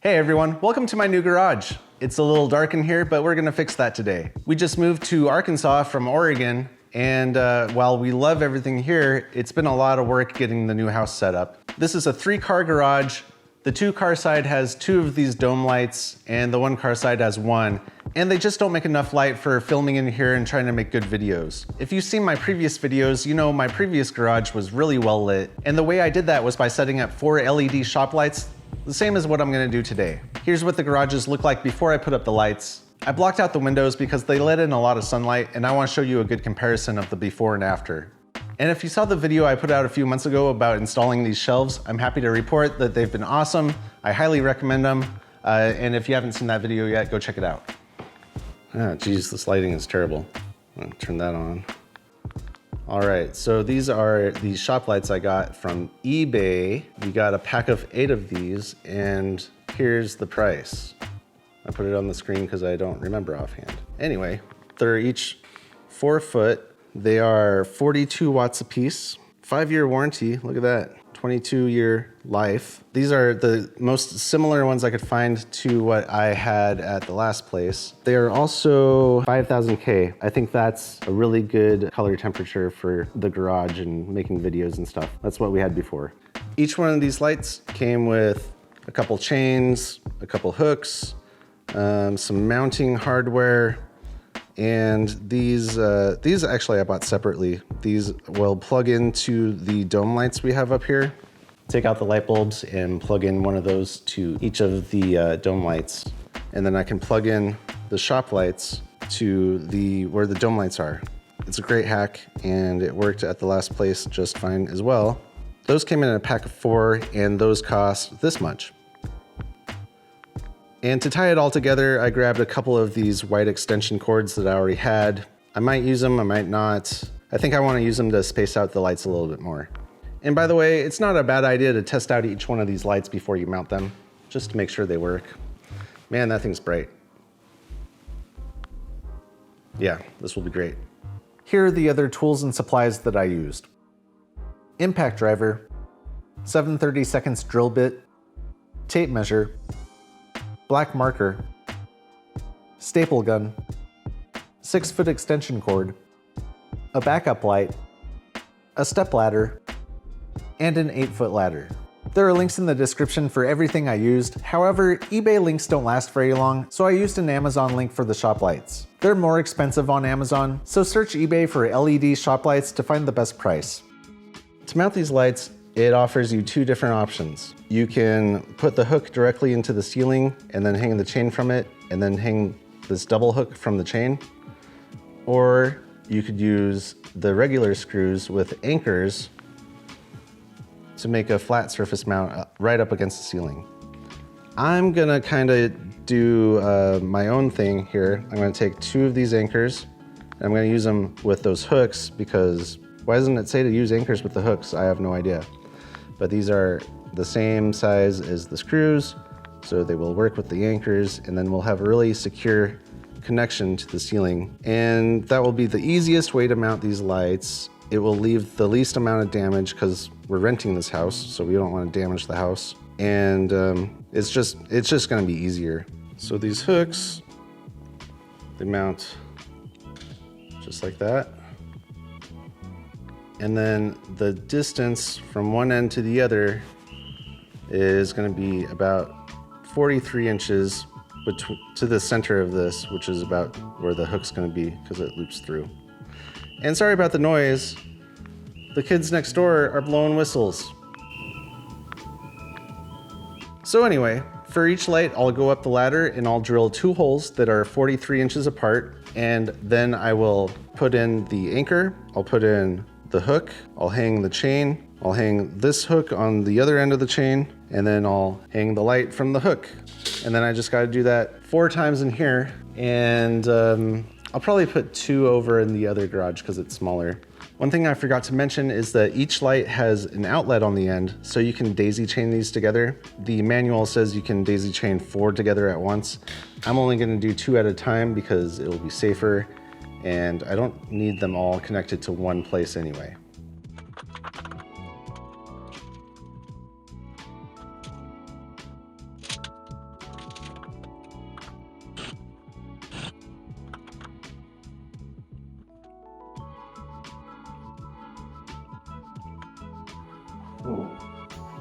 Hey everyone, welcome to my new garage. It's a little dark in here, but we're gonna fix that today. We just moved to Arkansas from Oregon, and while we love everything here, it's been a lot of work getting the new house set up. This is a 3-car garage. The 2-car side has 2 of these dome lights, and the 1-car side has 1. And they just don't make enough light for filming in here and trying to make good videos. If you've seen my previous videos, you know my previous garage was really well lit. And the way I did that was by setting up 4 LED shop lights, the same as what I'm gonna do today. Here's what the garages look like before I put up the lights. I blocked out the windows because they let in a lot of sunlight, and I wanna show you a good comparison of the before and after. And if you saw the video I put out a few months ago about installing these shelves, I'm happy to report that they've been awesome. I highly recommend them. And if you haven't seen that video yet, go check it out. Oh, geez, this lighting is terrible. I'm gonna turn that on. All right, so these are the shop lights I got from eBay. We got a pack of 8 of these, and here's the price. I put it on the screen because I don't remember offhand. Anyway, they're each 4 foot. They are 42 watts a piece. 5-year warranty, look at that. 22-year life. These are the most similar ones I could find to what I had at the last place. They are also 5000 K. I think that's a really good color temperature for the garage and making videos and stuff. That's what we had before. Each one of these lights came with a couple chains, a couple hooks, some mounting hardware, and these actually I bought separately. These will plug into the dome lights we have up here. Take out the light bulbs and plug in one of those to each of the dome lights. And then I can plug in the shop lights to where the dome lights are. It's a great hack, and it worked at the last place just fine as well. Those came in a pack of 4, and those cost this much. And to tie it all together, I grabbed a couple of these white extension cords that I already had. I might use them, I might not. I think I want to use them to space out the lights a little bit more. And by the way, it's not a bad idea to test out each one of these lights before you mount them, just to make sure they work. Man, that thing's bright. Yeah, this will be great. Here are the other tools and supplies that I used. Impact driver, 7/32 drill bit, tape measure, black marker, staple gun, 6-foot extension cord, a backup light, a step ladder, and an 8-foot ladder. There are links in the description for everything I used. However, eBay links don't last very long, so I used an Amazon link for the shop lights. They're more expensive on Amazon, so search eBay for LED shop lights to find the best price. To mount these lights, it offers you 2 different options. You can put the hook directly into the ceiling and then hang the chain from it, and then hang this double hook from the chain. Or you could use the regular screws with anchors to make a flat surface mount right up against the ceiling. I'm gonna kind of do my own thing here. I'm gonna take 2 of these anchors, and I'm gonna use them with those hooks, because why doesn't it say to use anchors with the hooks? I have no idea. But these are the same size as the screws, so they will work with the anchors, and then we'll have a really secure connection to the ceiling. And that will be the easiest way to mount these lights. It will leave the least amount of damage because we're renting this house, so we don't want to damage the house. And it's just gonna be easier. So these hooks, they mount just like that. And then the distance from one end to the other is gonna be about 43 inches to the center of this, which is about where the hook's gonna be because it loops through. And sorry about the noise. The kids next door are blowing whistles. So anyway, for each light, I'll go up the ladder and I'll drill 2 holes that are 43 inches apart. And then I will put in the anchor, I'll put in the hook, I'll hang the chain, I'll hang this hook on the other end of the chain, and then I'll hang the light from the hook. And then I just gotta do that 4 times in here. And I'll probably put 2 over in the other garage because it's smaller. One thing I forgot to mention is that each light has an outlet on the end, so you can daisy chain these together. The manual says you can daisy chain 4 together at once. I'm only gonna do 2 at a time because it will be safer, and I don't need them all connected to one place anyway.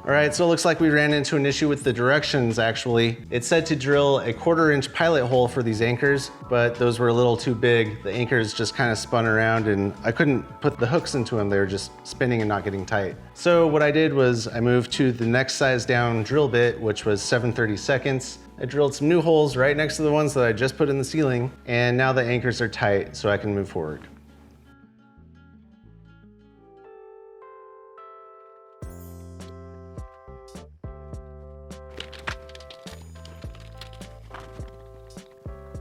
All right, so it looks like we ran into an issue with the directions actually. It said to drill a 1/4-inch pilot hole for these anchors, but those were a little too big. The anchors just kind of spun around and I couldn't put the hooks into them. They were just spinning and not getting tight. So what I did was I moved to the next size down drill bit, which was 7/32. I drilled some new holes right next to the ones that I just put in the ceiling, and now the anchors are tight so I can move forward.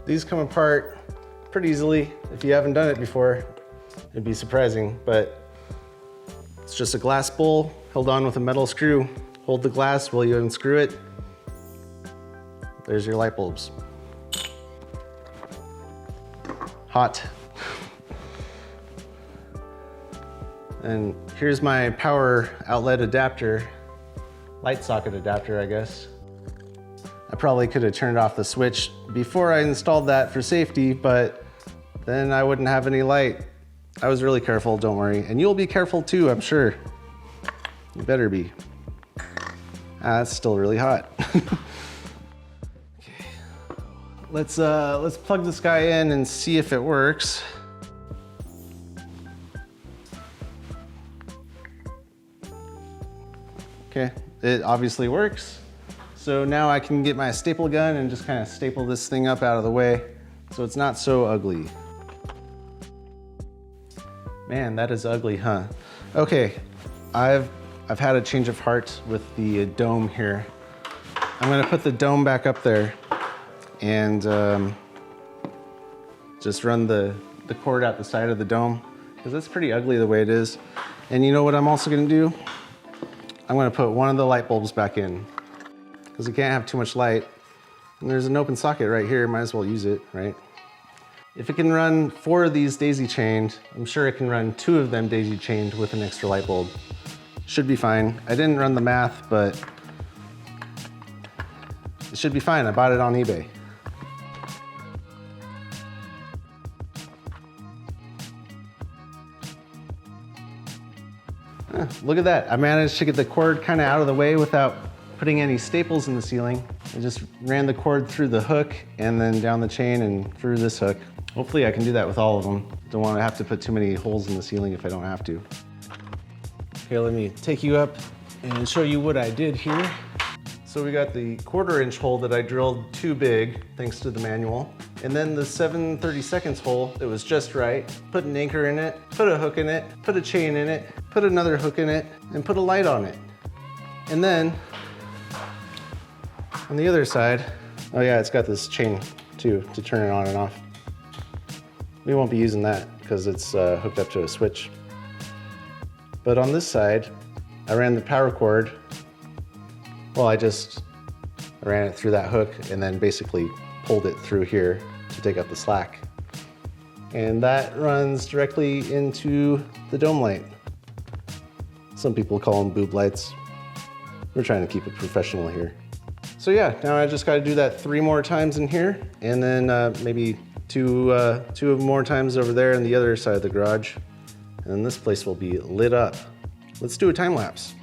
These come apart pretty easily. If you haven't done it before, it'd be surprising, but it's just a glass bowl held on with a metal screw. Hold the glass while you unscrew it. There's your light bulbs. Hot. And here's my power outlet adapter, light socket adapter, I guess. I probably could have turned off the switch before I installed that for safety, but then I wouldn't have any light. I was really careful, don't worry. And you'll be careful too, I'm sure. You better be. It's still really hot. Okay. Let's plug this guy in and see if it works. Okay, it obviously works. So now I can get my staple gun and just kind of staple this thing up out of the way so it's not so ugly. Man, that is ugly, huh? Okay, I've had a change of heart with the dome here. I'm gonna put the dome back up there and just run the cord out the side of the dome because it's pretty ugly the way it is. And you know what I'm also gonna do? I'm gonna put one of the light bulbs back in, because you can't have too much light. And there's an open socket right here, might as well use it, right? If it can run 4 of these daisy chained, I'm sure it can run 2 of them daisy chained with an extra light bulb. Should be fine. I didn't run the math, but it should be fine. I bought it on eBay. Look at that. I managed to get the cord kind of out of the way without putting any staples in the ceiling. I just ran the cord through the hook and then down the chain and through this hook. Hopefully I can do that with all of them. Don't want to have to put too many holes in the ceiling if I don't have to. Okay, let me take you up and show you what I did here. So we got the 1/4-inch hole that I drilled too big, thanks to the manual. And then the 7/32 hole, it was just right. Put an anchor in it, put a hook in it, put a chain in it, put another hook in it, and put a light on it. And then on the other side, oh yeah, it's got this chain too to turn it on and off. We won't be using that because it's hooked up to a switch. But on this side, I ran the power cord. Well, I ran it through that hook and then basically pulled it through here to take up the slack. And that runs directly into the dome light. Some people call them boob lights. We're trying to keep it professional here. So yeah, now I just got to do that 3 more times in here, and then maybe two more times over there on the other side of the garage. And then this place will be lit up. Let's do a time lapse.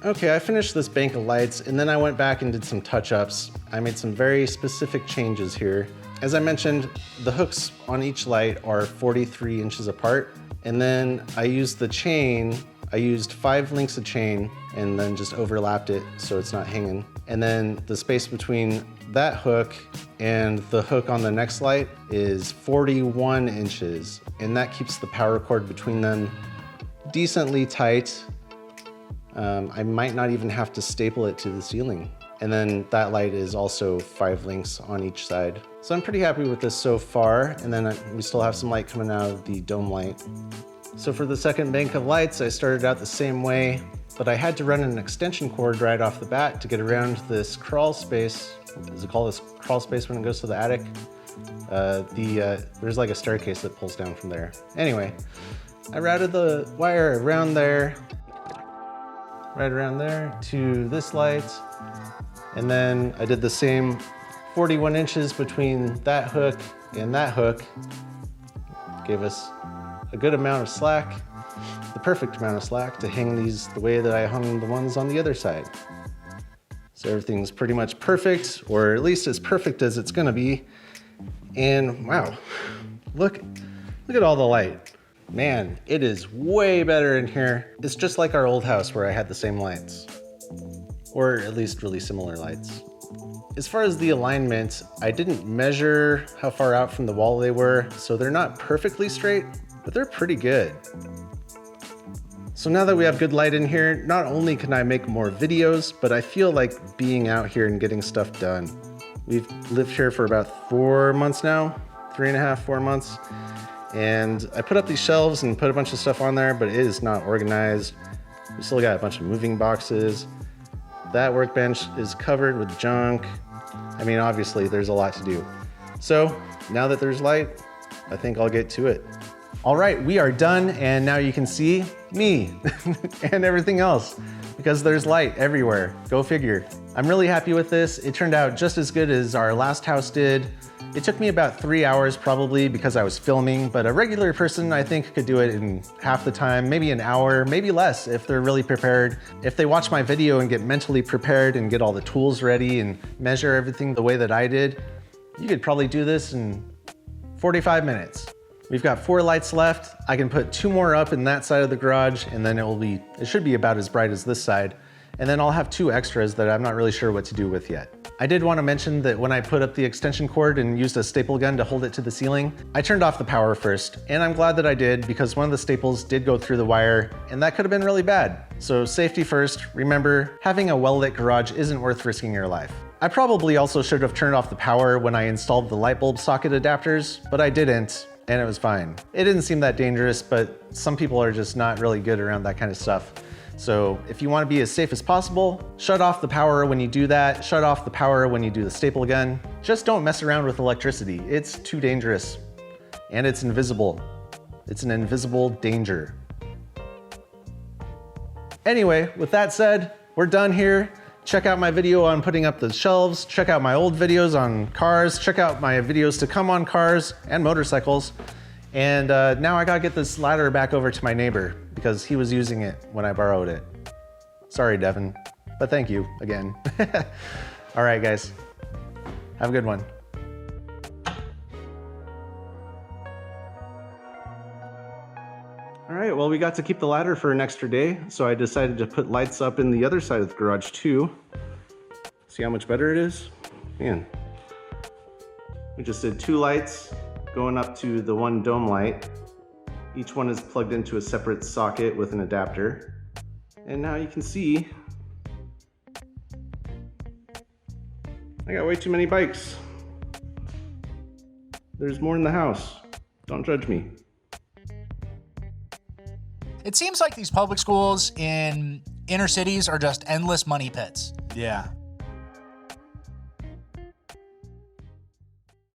Okay, I finished this bank of lights and then I went back and did some touch-ups. I made some very specific changes here. As I mentioned, the hooks on each light are 43 inches apart. And then I used the chain, I used 5 links of chain and then just overlapped it so it's not hanging. And then the space between that hook and the hook on the next light is 41 inches. And that keeps the power cord between them decently tight. I might not even have to staple it to the ceiling. And then that light is also 5 links on each side. So I'm pretty happy with this so far. And then we still have some light coming out of the dome light. So for the second bank of lights, I started out the same way, but I had to run an extension cord right off the bat to get around this crawl space. Does it call this crawl space when it goes to the attic? There's like a staircase that pulls down from there. Anyway, I routed the wire around there, right around there to this light. And then I did the same 41 inches between that hook and that hook. Gave us a good amount of slack, the perfect amount of slack to hang these the way that I hung the ones on the other side. So everything's pretty much perfect, or at least as perfect as it's gonna be. And wow, look at all the light. Man, it is way better in here. It's just like our old house where I had the same lights, or at least really similar lights. As far as the alignment, I didn't measure how far out from the wall they were, so they're not perfectly straight, but they're pretty good. So now that we have good light in here, not only can I make more videos, but I feel like being out here and getting stuff done. We've lived here for about 4 months now, 3.5, 4 months. And I put up these shelves and put a bunch of stuff on there, but it is not organized. We still got a bunch of moving boxes. That workbench is covered with junk. I mean, obviously there's a lot to do. So now that there's light, I think I'll get to it. All right, we are done, and now you can see me and everything else because there's light everywhere. Go figure. I'm really happy with this. It turned out just as good as our last house did. It took me about 3 hours probably because I was filming, but a regular person I think could do it in half the time, maybe an hour, maybe less if they're really prepared. If they watch my video and get mentally prepared and get all the tools ready and measure everything the way that I did, you could probably do this in 45 minutes. We've got 4 lights left. I can put 2 more up in that side of the garage, and then it should be about as bright as this side. And then I'll have 2 extras that I'm not really sure what to do with yet. I did want to mention that when I put up the extension cord and used a staple gun to hold it to the ceiling, I turned off the power first, and I'm glad that I did because one of the staples did go through the wire, and that could have been really bad. So safety first. Remember, having a well-lit garage isn't worth risking your life. I probably also should have turned off the power when I installed the light bulb socket adapters, but I didn't, and it was fine. It didn't seem that dangerous, but some people are just not really good around that kind of stuff. So if you want to be as safe as possible, shut off the power when you do that, shut off the power when you do the staple gun. Just don't mess around with electricity. It's too dangerous, and it's invisible. It's an invisible danger. Anyway, with that said, we're done here. Check out my video on putting up the shelves, check out my old videos on cars, check out my videos to come on cars and motorcycles. And now I gotta get this ladder back over to my neighbor because he was using it when I borrowed it. Sorry, Devin, but thank you again. All right, guys, have a good one. All right, well, we got to keep the ladder for an extra day, so I decided to put lights up in the other side of the garage too. See how much better it is? Man, we just did 2 lights going up to the 1 dome light. Each one is plugged into a separate socket with an adapter. And now you can see, I got way too many bikes. There's more in the house. Don't judge me. It seems like these public schools in inner cities are just endless money pits. Yeah.